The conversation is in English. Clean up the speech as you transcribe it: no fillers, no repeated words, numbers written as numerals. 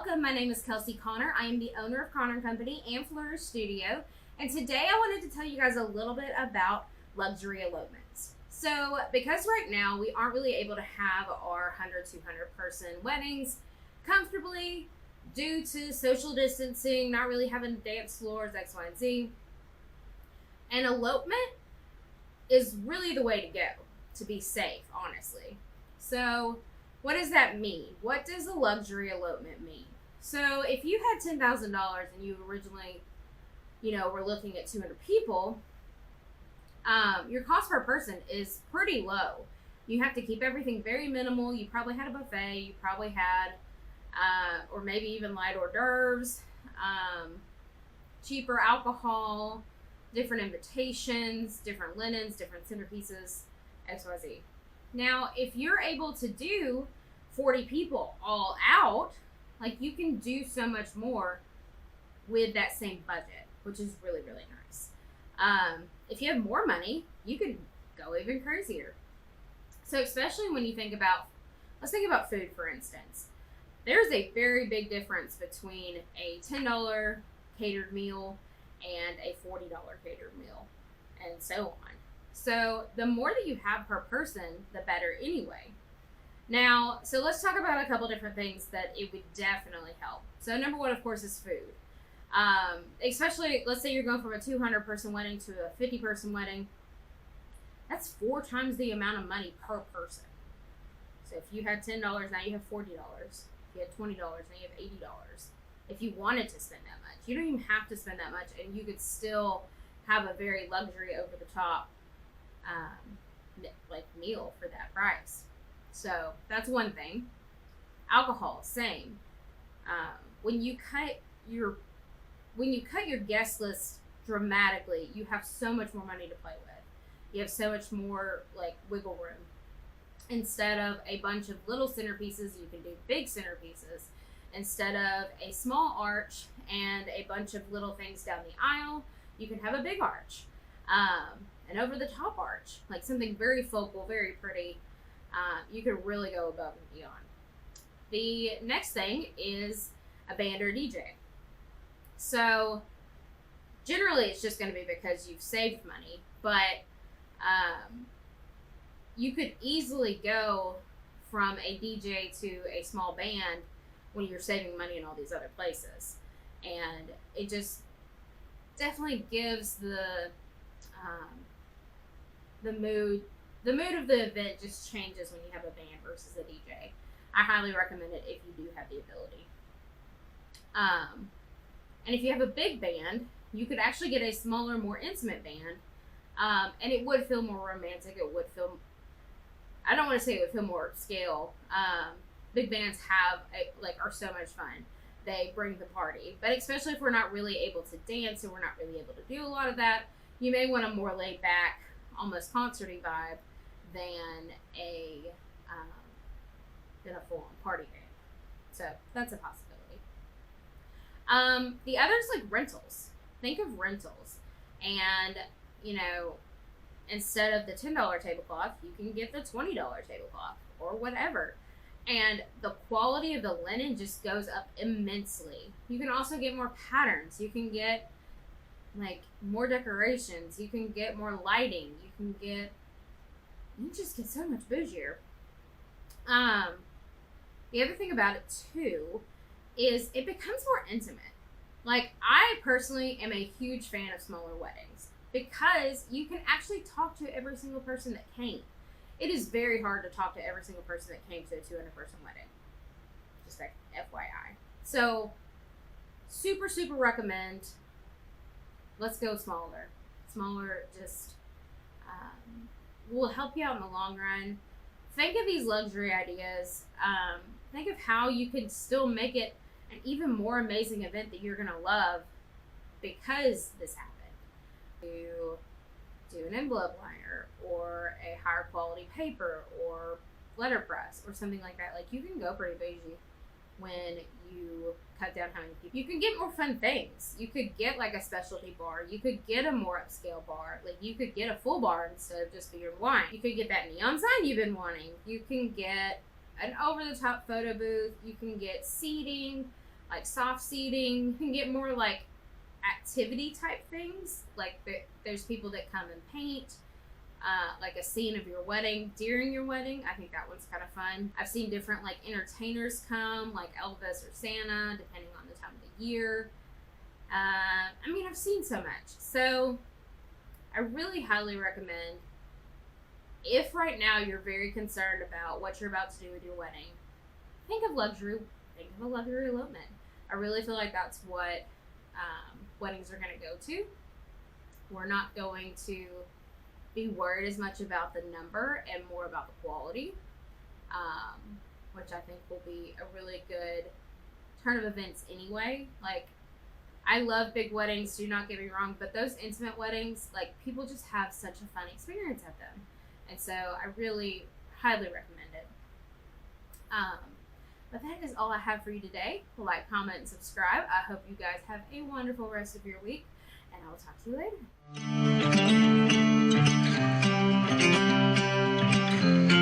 welcome. My name is Kelsey Connor. I am the owner of Connor Company and Flourish Studio. And today I wanted to tell you guys a little bit about luxury elopements. So because right now we aren't really able to have our 100, 200 person weddings comfortably due to social distancing, not really having dance floors, X, Y, and Z, an elopement is really the way to go to be safe, honestly. So what does that mean? What does a luxury elopement mean? So if you had $10,000 and you originally, were looking at 200 people, your cost per person is pretty low. You have to keep everything very minimal. You probably had a buffet. You probably had, or maybe even light hors d'oeuvres, cheaper alcohol, different invitations, different linens, different centerpieces, XYZ. Now, if you're able to do 40 people all out, like you can do so much more with that same budget, which is really, really nice. If you have more money, you could go even crazier. So especially when you think about, let's think about food, for instance. There's a very big difference between a $10 catered meal and a $40 catered meal, and so on. So the more that you have per person, the better anyway. Now, so let's talk about a couple different things that it would definitely help. So number one, of course, is food. Especially, let's say you're going from a 200 person wedding to a 50 person wedding. That's 4 times the amount of money per person. So if you had $10, now you have $40. If you had $20, now you have $80. If you wanted to spend that much, you don't even have to spend that much, and you could still have a very luxury, over the top meal for that price. So that's one thing. Alcohol, same. When you cut your guest list dramatically, you have so much more money to play with. You have so much more wiggle room. Instead of a bunch of little centerpieces, you can do big centerpieces. Instead of a small arch and a bunch of little things down the aisle, you can have a big arch. An over-the-top arch, like something very focal, very pretty. You could really go above and beyond. The next thing is a band or DJ. So generally it's just going to be because you've saved money, but you could easily go from a DJ to a small band when you're saving money in all these other places. And it just definitely gives the mood of the event just changes when you have a band versus a DJ. I highly recommend it if you do have the ability. And if you have a big band, you could actually get a smaller, more intimate band, and it would feel more romantic. It would feel, I don't want to say it would feel more upscale. Big bands are so much fun. They bring the party. But especially if we're not really able to dance and we're not really able to do a lot of that, you may want a more laid back, almost concerty vibe than a full-on party band. So that's a possibility. The others, like rentals. Think of rentals. And, instead of the $10 tablecloth, you can get the $20 tablecloth or whatever. And the quality of the linen just goes up immensely. You can also get more patterns. You can get more decorations. You can get more lighting. You just get so much bougier. The other thing about it too is it becomes more intimate. I personally am a huge fan of smaller weddings because you can actually talk to every single person that came. It is very hard to talk to every single person that came to a 200 person wedding. Just FYI. So, super, super recommend. Let's go smaller. Smaller just will help you out in the long run. Think of these luxury ideas. Think of how you can still make it an even more amazing event that you're going to love because this happened. You do an envelope liner or a higher quality paper or letterpress or something like that. You can go pretty bougie when you cut down how many people. You can get more fun things. You could get a specialty bar. You could get a more upscale bar. You could get a full bar instead of just beer and wine. You could get that neon sign you've been wanting. You can get an over-the-top photo booth. You can get seating. like soft seating. You can get more like activity type things. Like there's people that come and paint. Like a scene of your wedding during your wedding. I think that one's kind of fun. I've seen different like entertainers come, like Elvis or Santa, depending on the time of the year. I mean, I've seen so much. So I really highly recommend, if right now you're very concerned about what you're about to do with your wedding, think of a luxury elopement. I really feel like that's what weddings are going to go to. We're not going to be worried as much about the number and more about the quality, which I think will be a really good turn of events anyway. Like, I love big weddings, do not get me wrong, but those intimate weddings, like, people just have such a fun experience at them. And so I really highly recommend it. But that is all I have for you today. Like, comment, and subscribe. I hope you guys have a wonderful rest of your week, and I will talk to you later.